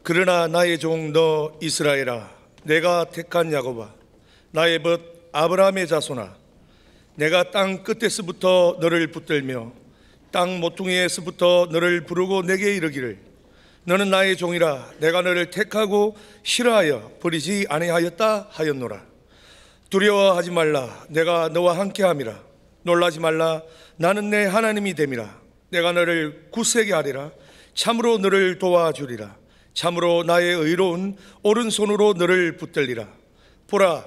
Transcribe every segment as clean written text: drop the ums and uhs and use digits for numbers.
그러나 나의 종 너 이스라엘아, 내가 택한 야곱아, 나의 벗 아브라함의 자손아, 내가 땅 끝에서부터 너를 붙들며 땅 모퉁이에서부터 너를 부르고 내게 이르기를 너는 나의 종이라 내가 너를 택하고 싫어하여 버리지 아니하였다 하였노라. 두려워하지 말라, 내가 너와 함께함이라. 놀라지 말라, 나는 내 하나님이 됨이라. 내가 너를 굳세게 하리라. 참으로 너를 도와주리라. 참으로 나의 의로운 오른손으로 너를 붙들리라. 보라,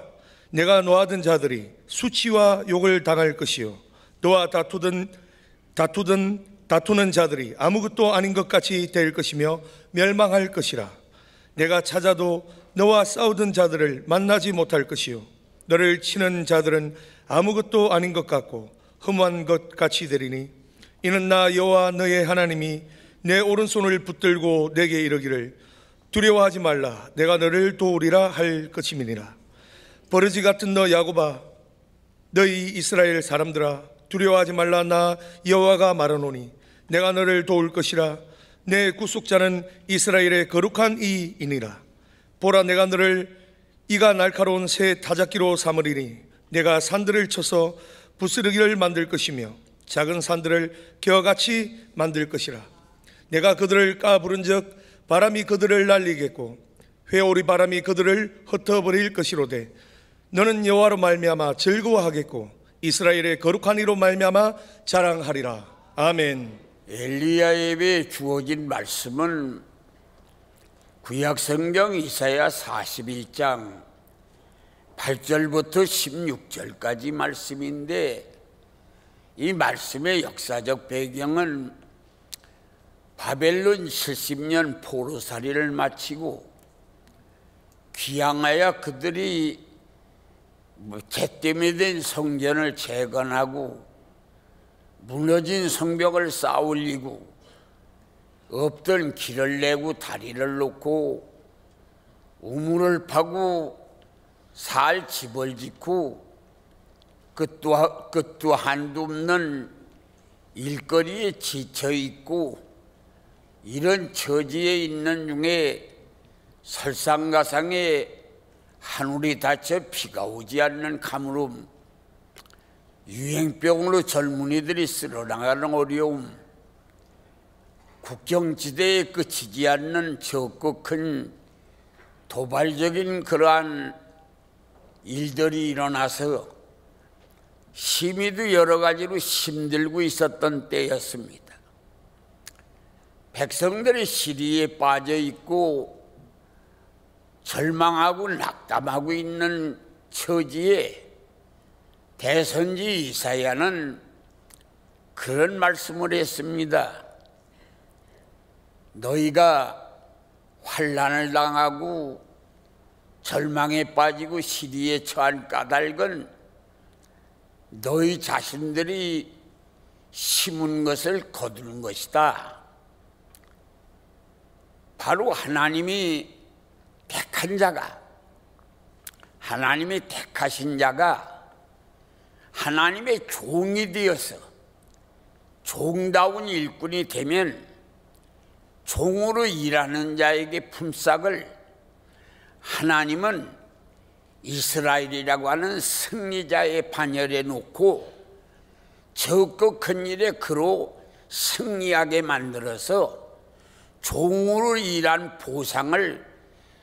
내가 노하던 자들이 수치와 욕을 당할 것이요 너와 다투는 자들이 아무것도 아닌 것 같이 될 것이며 멸망할 것이라. 내가 찾아도 너와 싸우던 자들을 만나지 못할 것이요 너를 치는 자들은 아무것도 아닌 것 같고 흠한 것 같이 되리니 이는 나 여호와 너의 하나님이 내 오른손을 붙들고 내게 이르기를 두려워하지 말라, 내가 너를 도우리라 할 것임이니라. 버러지 같은 너 야곱아, 너희 이스라엘 사람들아, 두려워하지 말라. 나 여호와가 말하노니 내가 너를 도울 것이라. 내 구속자는 이스라엘의 거룩한 이이니라. 보라, 내가 너를 이가 날카로운 새 타작기로 삼으리니 내가 산들을 쳐서 부스러기를 만들 것이며 작은 산들을 겨같이 만들 것이라. 내가 그들을 까부른즉 바람이 그들을 날리겠고 회오리 바람이 그들을 흩어버릴 것이로되 너는 여호와로 말미암아 즐거워하겠고 이스라엘의 거룩한 이로 말미암아 자랑하리라. 아멘. 엘리야에게 주어진 말씀은 구약성경 이사야 41장 8절부터 16절까지 말씀인데, 이 말씀의 역사적 배경은 바벨론 70년 포로살이를 마치고 귀향하여 그들이 잿더미 된 성전을 재건하고 무너진 성벽을 쌓아올리고 없던 길을 내고 다리를 놓고 우물을 파고 살 집을 짓고 끝도 한도 없는 일거리에 지쳐 있고 이런 처지에 있는 중에 설상가상에 하늘이 닫혀 비가 오지 않는 가물음, 유행병으로 젊은이들이 쓸어나가는 어려움, 국경지대에 그치지 않는 적고 큰 도발적인 그러한 일들이 일어나서 심히도 여러 가지로 힘들고 있었던 때였습니다. 백성들이 시리에 빠져 있고 절망하고 낙담하고 있는 처지에 대선지 이사야는 그런 말씀을 했습니다. 너희가 환난을 당하고 절망에 빠지고 시리에 처한 까닭은 너희 자신들이 심은 것을 거두는 것이다. 바로 하나님이 택한 자가, 하나님이 택하신 자가 하나님의 종이 되어서 종다운 일꾼이 되면 종으로 일하는 자에게 품삯을 하나님은 이스라엘이라고 하는 승리자의 반열에 놓고 적고 큰 일에 그로 승리하게 만들어서 종으로 일한 보상을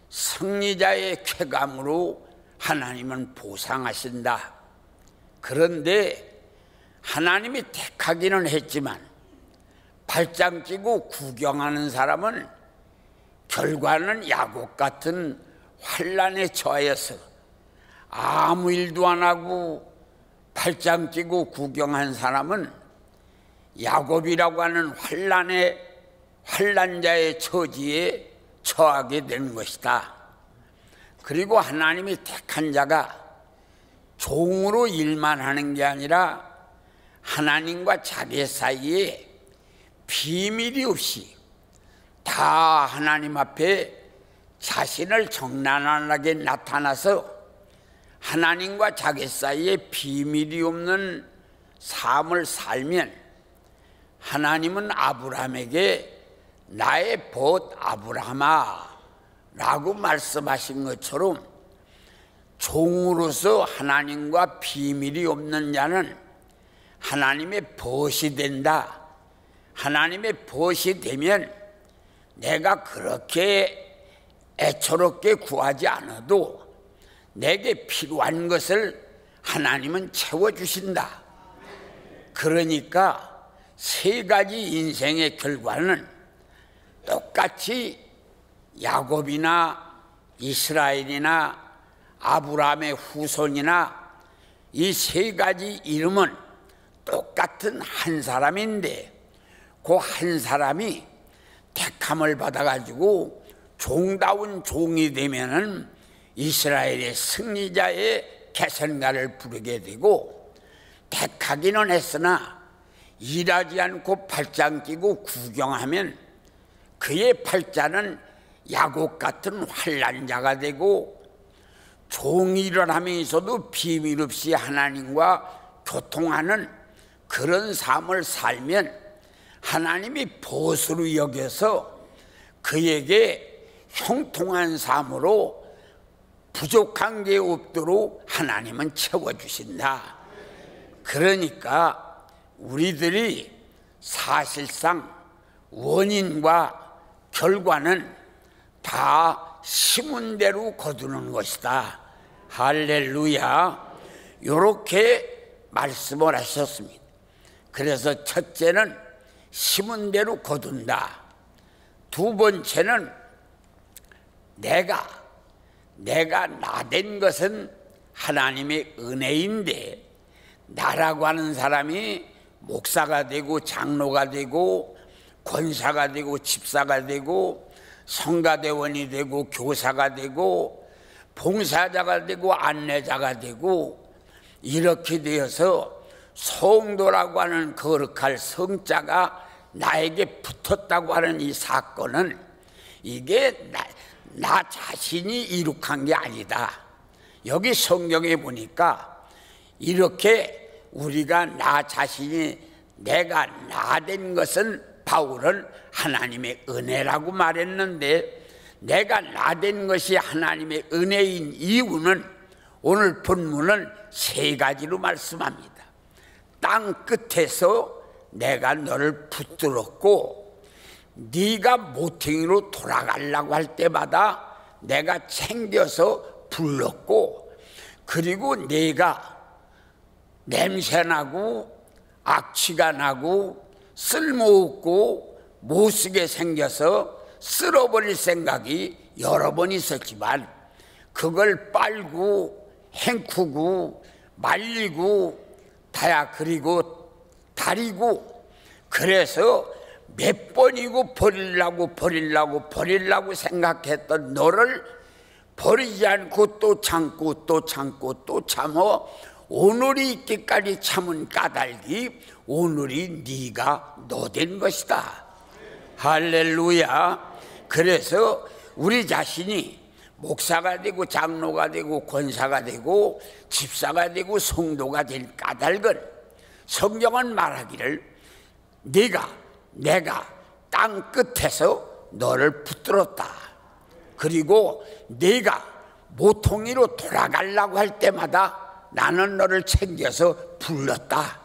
승리자의 쾌감으로 하나님은 보상하신다. 그런데 하나님이 택하기는 했지만 발장 끼고 구경하는 사람은 결과는 야곱 같은 환난에 처하여서 아무 일도 안 하고 발장 끼고 구경한 사람은 야곱이라고 하는 환난자의 처지에 처하게 되는 것이다. 그리고 하나님이 택한 자가 종으로 일만 하는 게 아니라 하나님과 자기 사이에 비밀이 없이 다 하나님 앞에 자신을 정난하게 나타나서 하나님과 자기 사이에 비밀이 없는 삶을 살면 하나님은 아브라함에게 나의 벗 아브라함아 라고 말씀하신 것처럼 종으로서 하나님과 비밀이 없는 자는 하나님의 벗이 된다. 하나님의 벗이 되면 내가 그렇게 애처롭게 구하지 않아도 내게 필요한 것을 하나님은 채워주신다. 그러니까 세 가지 인생의 결과는 똑같이 야곱이나 이스라엘이나 아브라함의 후손이나 이 세 가지 이름은 똑같은 한 사람인데 그 한 사람이 택함을 받아가지고 종다운 종이 되면은 이스라엘의 승리자의 개선가를 부르게 되고, 택하기는 했으나 일하지 않고 팔짱 끼고 구경하면 그의 팔자는 야곱 같은 환난자가 되고, 종일을 하면서도 비밀 없이 하나님과 교통하는 그런 삶을 살면 하나님이 보수로 여겨서 그에게 형통한 삶으로 부족한 게 없도록 하나님은 채워주신다. 그러니까 우리들이 사실상 원인과 결과는 다 심은 대로 거두는 것이다. 할렐루야. 이렇게 말씀을 하셨습니다. 그래서 첫째는 심은 대로 거둔다. 두 번째는 내가 나된 것은 하나님의 은혜인데, 나라고 하는 사람이 목사가 되고 장로가 되고 권사가 되고 집사가 되고 성가대원이 되고 교사가 되고 봉사자가 되고 안내자가 되고 이렇게 되어서 성도라고 하는 거룩할 성자가 나에게 붙었다고 하는 이 사건은 이게 나 자신이 이룩한 게 아니다. 여기 성경에 보니까 이렇게 우리가 나 자신이 내가 나된 것은 바울은 하나님의 은혜라고 말했는데, 내가 나된 것이 하나님의 은혜인 이유는 오늘 본문은 세 가지로 말씀합니다. 땅 끝에서 내가 너를 붙들었고, 네가 모퉁이로 돌아가려고 할 때마다 내가 챙겨서 불렀고, 그리고 네가 냄새나고 악취가 나고 쓸모없고 못쓰게 생겨서 쓸어버릴 생각이 여러 번 있었지만 그걸 빨고 헹구고 말리고 그리고 다리고, 그래서 몇 번이고 버리려고 생각했던 너를 버리지 않고 또 참고 또 참고 또 참어 오늘이 있기까지 참은 까닭이 오늘이 네가 너 된 것이다. 할렐루야. 그래서 우리 자신이 목사가 되고 장로가 되고 권사가 되고 집사가 되고 성도가 될 까닭은 성경은 말하기를 내가 땅 끝에서 너를 붙들었다. 그리고 네가 모퉁이로 돌아가려고 할 때마다 나는 너를 챙겨서 불렀다.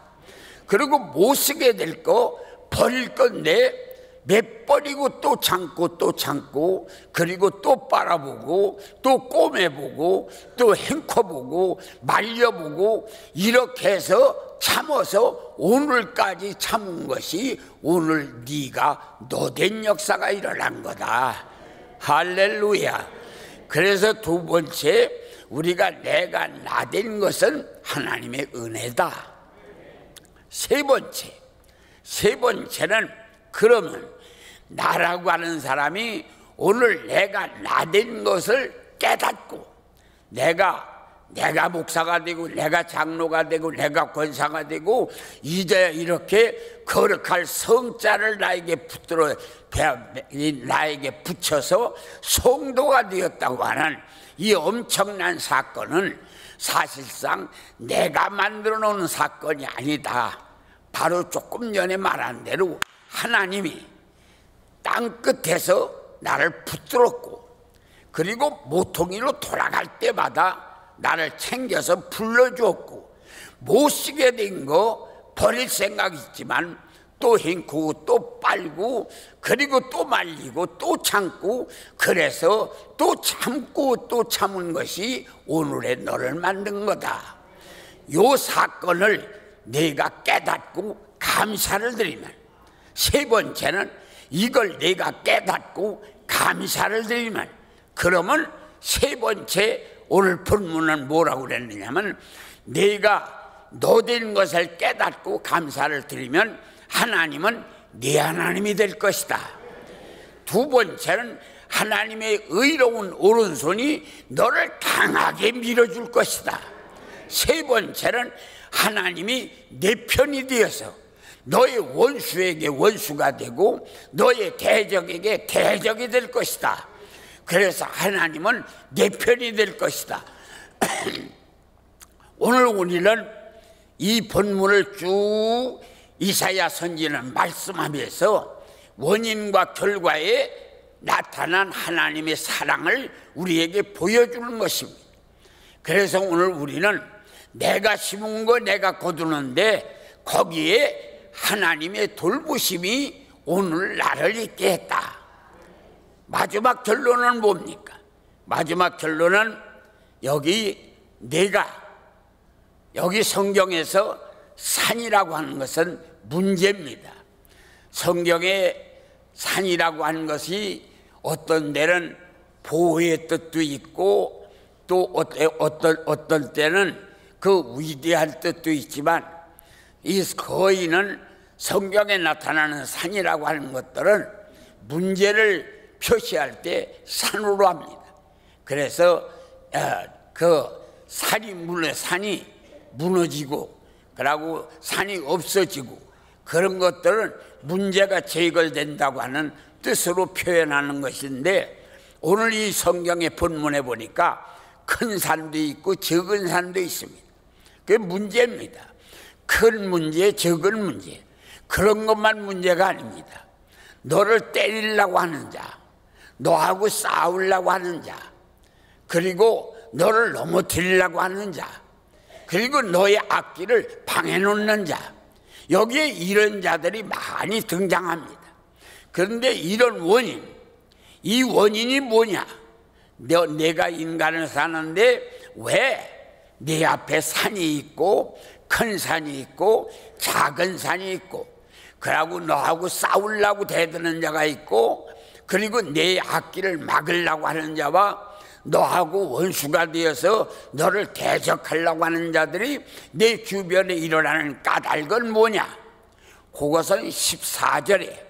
그리고 못 쓰게 될 거 버릴 건데 몇 번이고 또 참고 또 참고, 그리고 또 빨아보고 또 꼬매보고 또 헹궈보고 말려보고 이렇게 해서 참아서 오늘까지 참은 것이 오늘 네가 너 된 역사가 일어난 거다. 할렐루야. 그래서 두 번째, 우리가 내가 나 된 것은 하나님의 은혜다. 세 번째는 그러면 나라고 하는 사람이 오늘 내가 나 된 것을 깨닫고 내가 목사가 되고 내가 장로가 되고 내가 권사가 되고 이제 이렇게 거룩할 성자를 나에게 붙여서 성도가 되었다고 하는 이 엄청난 사건은 사실상 내가 만들어 놓은 사건이 아니다. 바로 조금 전에 말한 대로 하나님이 땅 끝에서 나를 붙들었고, 그리고 모퉁이로 돌아갈 때마다 나를 챙겨서 불러주었고, 못 쓰게 된 거 버릴 생각 있지만 또 헹구고 또 빨고 그리고 또 말리고 또 참고, 그래서 또 참고 또 참은 것이 오늘의 너를 만든 거다. 요 사건을 내가 깨닫고 감사를 드리면, 세 번째는 이걸 내가 깨닫고 감사를 드리면, 그러면 세 번째 오늘 본문은 뭐라고 그랬느냐면, 내가 너된 것을 깨닫고 감사를 드리면 하나님은 네 하나님이 될 것이다. 두 번째는 하나님의 의로운 오른손이 너를 강하게 밀어줄 것이다. 세 번째는 하나님이 내 편이 되어서 너의 원수에게 원수가 되고 너의 대적에게 대적이 될 것이다. 그래서 하나님은 내 편이 될 것이다. 오늘 우리는 이 본문을 쭉 이사야 선지자는 말씀하면서 원인과 결과에 나타난 하나님의 사랑을 우리에게 보여주는 것입니다. 그래서 오늘 우리는 내가 심은 거 내가 거두는데 거기에 하나님의 돌보심이 오늘 나를 있게 했다. 마지막 결론은 뭡니까? 마지막 결론은 여기 성경에서 산이라고 하는 것은 문제입니다. 성경에 산이라고 하는 것이 어떤 데는 보호의 뜻도 있고 또 어떤 때는 그 위대한 뜻도 있지만, 이 거의는 성경에 나타나는 산이라고 하는 것들은 문제를 표시할 때 산으로 합니다. 그래서 그 산이 무너지고 그러고 산이 없어지고 그런 것들은 문제가 제거된다고 하는 뜻으로 표현하는 것인데, 오늘 이 성경의 본문에 보니까 큰 산도 있고 적은 산도 있습니다. 그게 문제입니다. 큰 문제, 적은 문제, 그런 것만 문제가 아닙니다. 너를 때리려고 하는 자, 너하고 싸우려고 하는 자, 그리고 너를 넘어뜨리려고 하는 자, 그리고 너의 앞길을 방해놓는 자, 여기에 이런 자들이 많이 등장합니다. 그런데 이런 원인, 이 원인이 뭐냐? 내가 인간을 사는데 왜 내 앞에 산이 있고 큰 산이 있고 작은 산이 있고, 그러고 너하고 싸우려고 대드는 자가 있고, 그리고 내 앞길을 막으려고 하는 자와 너하고 원수가 되어서 너를 대적하려고 하는 자들이 내 주변에 일어나는 까닭은 뭐냐? 그것은 14절에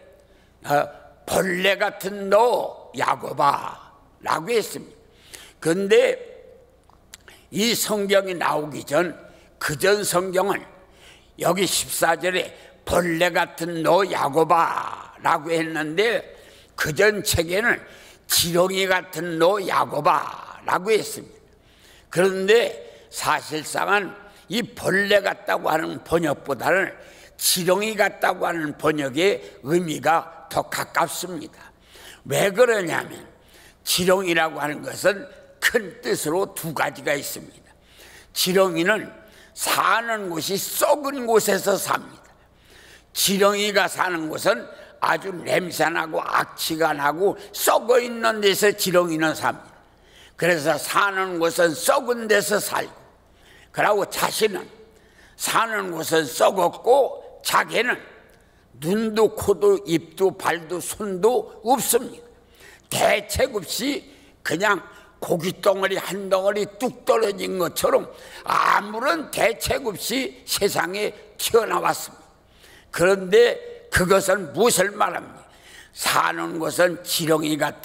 벌레 같은 너 야곱아 라고 했습니다. 그런데 이 성경이 나오기 전 그전 성경은 여기 14절에 벌레 같은 너 야곱아 라고 했는데, 그전 책에는 지렁이 같은 너 야곱아 라고 했습니다. 그런데 사실상은 이 벌레 같다고 하는 번역보다는 지렁이 같다고 하는 번역의 의미가 더 가깝습니다. 왜 그러냐면 지렁이라고 하는 것은 큰 뜻으로 두 가지가 있습니다. 지렁이는 사는 곳이 썩은 곳에서 삽니다. 지렁이가 사는 곳은 아주 냄새나고 악취가 나고 썩어 있는 데서 지렁이는 삽니다. 그래서 사는 곳은 썩은 데서 살고, 그리고 자신은 사는 곳은 썩었고 자기는 눈도 코도 입도 발도 손도 없습니다. 대책 없이 그냥 고깃덩어리 한 덩어리 뚝 떨어진 것처럼 아무런 대책 없이 세상에 튀어나왔습니다. 그런데 그것은 무엇을 말합니까? 사는 곳은 지렁이가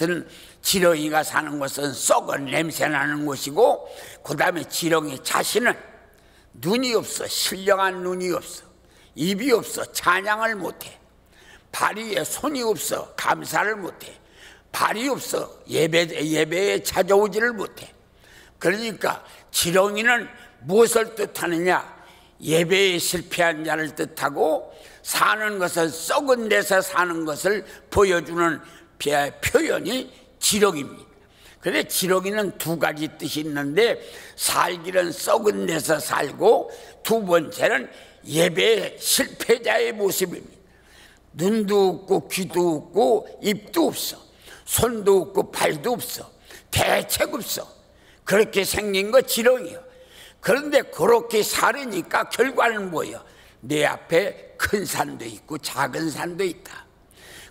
사는 곳은 썩은 냄새 나는 곳이고, 그 다음에 지렁이 자신은 눈이 없어, 신령한 눈이 없어, 입이 없어, 찬양을 못해, 발이 손이 없어, 감사를 못해, 발이 없어, 예배에 찾아오지를 못해. 그러니까 지렁이는 무엇을 뜻하느냐? 예배에 실패한 자를 뜻하고, 사는 것은 썩은 데서 사는 것을 보여주는 표현이 지렁입니다. 그래 지렁이는 두 가지 뜻이 있는데 살기는 썩은 데서 살고 두 번째는 예배 실패자의 모습입니다. 눈도 없고 귀도 없고 입도 없어. 손도 없고 발도 없어. 대책 없어. 그렇게 생긴 거 지렁이요. 그런데 그렇게 살으니까 결과는 뭐예요? 내 앞에 큰 산도 있고 작은 산도 있다.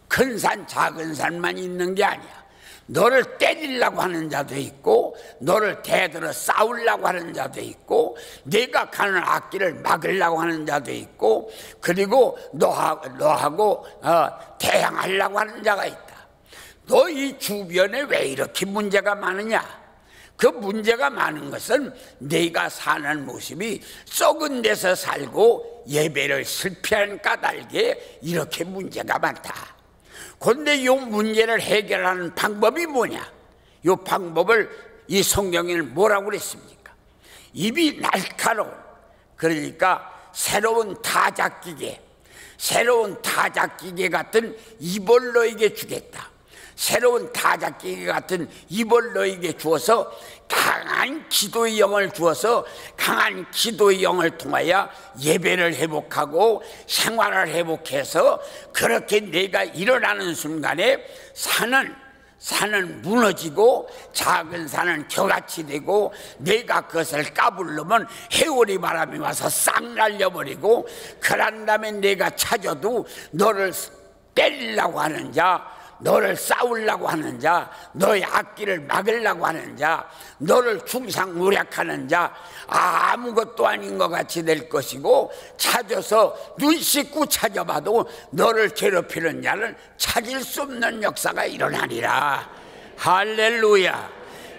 큰 산 작은 산만 있는 게 아니야. 너를 때리려고 하는 자도 있고 너를 대들어 싸우려고 하는 자도 있고 네가 가는 앞길을 막으려고 하는 자도 있고 그리고 너하고 대항하려고 하는 자가 있다. 너 이 주변에 왜 이렇게 문제가 많으냐? 그 문제가 많은 것은 네가 사는 모습이 썩은 데서 살고 예배를 실패한 까닭에 이렇게 문제가 많다. 그런데 이 문제를 해결하는 방법이 뭐냐? 이 방법을 이 성경에는 뭐라고 그랬습니까? 입이 날카로운, 그러니까 새로운 타작기계 같은 입을 너에게 주겠다. 새로운 타작기계 같은 입을 너에게 주어서 강한 기도의 영을 주어서 강한 기도의 영을 통하여 예배를 회복하고 생활을 회복해서 그렇게 내가 일어나는 순간에 산은 무너지고 작은 산은 겨같이 되고 내가 그것을 까불르면 해오리 바람이 와서 싹 날려버리고 그런 다음에 내가 찾아도 너를 때리려고 하는 자, 너를 싸우려고 하는 자, 너의 앞길을 막으려고 하는 자, 너를 중상모략하는 자, 아무것도 아닌 것 같이 될 것이고 찾아서 눈 씻고 찾아봐도 너를 괴롭히는 자는 찾을 수 없는 역사가 일어나리라. 할렐루야.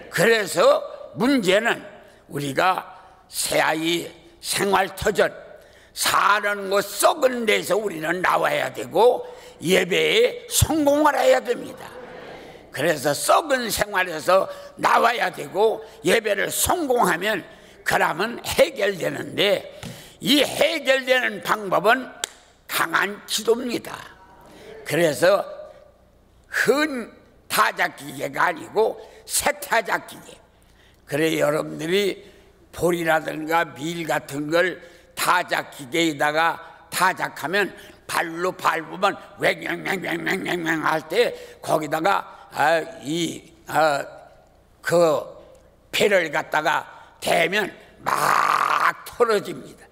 그래서 문제는 우리가 새아이 생활터전 사는 것 썩은 데서 우리는 나와야 되고 예배에 성공을 해야 됩니다. 그래서 썩은 생활에서 나와야 되고 예배를 성공하면 그러면 해결되는데 이 해결되는 방법은 강한 기도입니다. 그래서 흔 타작기계가 아니고 새 타작기계. 그래 여러분들이 볼이라든가 밀 같은 걸 타작기계에다가 타작하면 발로 밟으면 왱왱왱왱왱왱 할 때 거기다가 그 배를 갖다가 대면 막 털어집니다.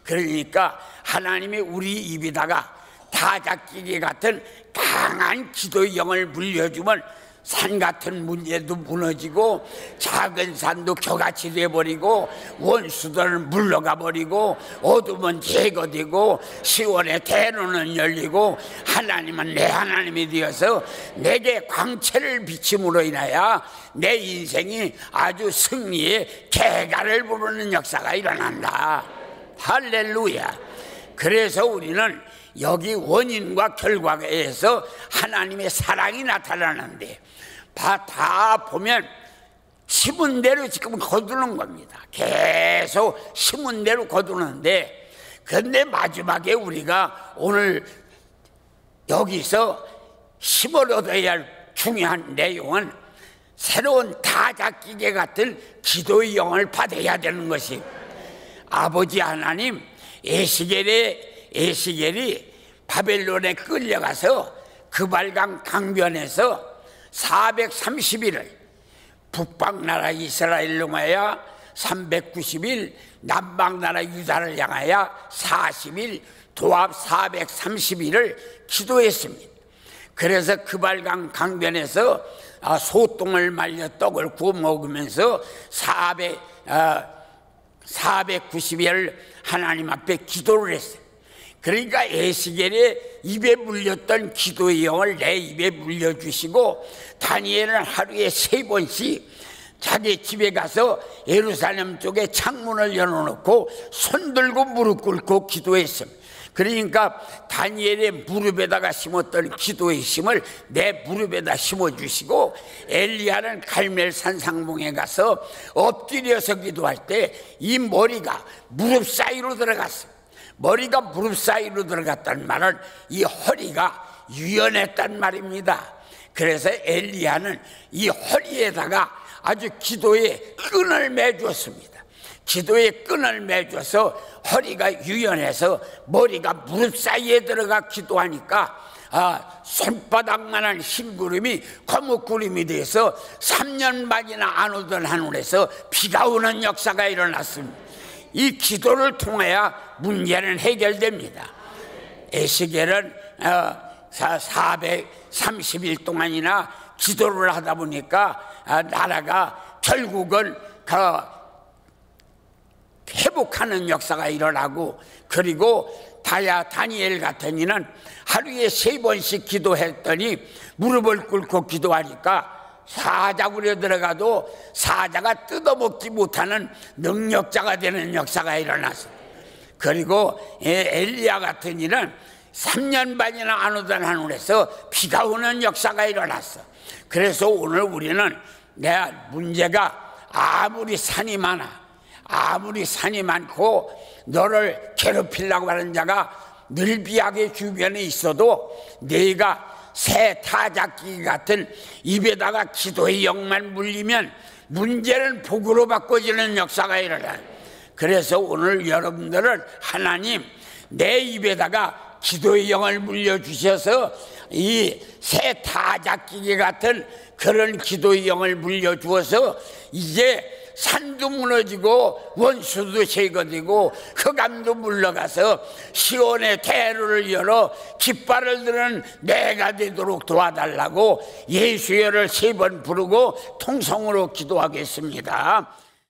그러니까 하나님이 우리 입에다가 타작기계 같은 강한 기도의 영을 물려주면 산 같은 문제도 무너지고 작은 산도 겨같이 돼버리고 원수들은 물러가 버리고 어둠은 제거되고 시온의 대로는 열리고 하나님은 내 하나님이 되어서 내게 광채를 비침으로 인하여 내 인생이 아주 승리의 개가를 부르는 역사가 일어난다. 할렐루야. 그래서 우리는 여기 원인과 결과에서 하나님의 사랑이 나타나는데 다 보면 심은 대로 지금 거두는 겁니다. 계속 심은 대로 거두는데 그런데 마지막에 우리가 오늘 여기서 힘을 얻어야 할 중요한 내용은 새로운 타작기계 같은 기도의 영을 받아야 되는 것이 아버지 하나님 에스겔이 바벨론에 끌려가서 그발강 강변에서 430일을 북방나라 이스라엘로 가야 390일 남방나라 유다를 향하여 40일 도합 430일을 기도했습니다. 그래서 그발강 강변에서 소똥을 말려 떡을 구워 먹으면서 490일 하나님 앞에 기도를 했어요. 그러니까 에스겔의 입에 물렸던 기도의 영을 내 입에 물려주시고 다니엘은 하루에 3번씩 자기 집에 가서 예루살렘 쪽에 창문을 열어놓고 손들고 무릎 꿇고 기도했습니다. 그러니까 다니엘의 무릎에다가 심었던 기도의 힘을 내 무릎에다 심어주시고 엘리야는 갈멜산 상봉에 가서 엎드려서 기도할 때 이 머리가 무릎 사이로 들어갔어요. 머리가 무릎 사이로 들어갔다는 말은 이 허리가 유연했단 말입니다. 그래서 엘리야는 이 허리에다가 아주 기도의 끈을 매주었습니다. 기도의 끈을 매줘서 허리가 유연해서 머리가 무릎 사이에 들어가 기도하니까 손바닥만한 흰구름이 거뭇구름이 돼서 3년 반이나 안 오던 하늘에서 비가 오는 역사가 일어났습니다. 이 기도를 통해야 문제는 해결됩니다. 에스겔은 430일 동안이나 기도를 하다 보니까 나라가 결국은 회복하는 역사가 일어나고, 그리고 다니엘 같은 이는 하루에 3번씩 기도했더니 무릎을 꿇고 기도하니까 사자굴에 들어가도 사자가 뜯어먹지 못하는 능력자가 되는 역사가 일어났어요. 그리고 엘리야 같은 이는 3년 반이나 안 오던 하늘에서 비가 오는 역사가 일어났어. 그래서 오늘 우리는 내 문제가 아무리 산이 많고 너를 괴롭히려고 하는 자가 늘비하게 주변에 있어도 네가 새 타작기 같은 입에다가 기도의 영만 물리면 문제는 복으로 바꿔지는 역사가 일어나요. 그래서 오늘 여러분들은 하나님 내 입에다가 기도의 영을 물려주셔서 이 새 타작기 같은 그런 기도의 영을 물려주어서 이제 산도 무너지고 원수도 제거되고 흑암도 물러가서 시온의 대로를 열어 깃발을 드는 내가 되도록 도와달라고 예수여를 3번 부르고 통성으로 기도하겠습니다.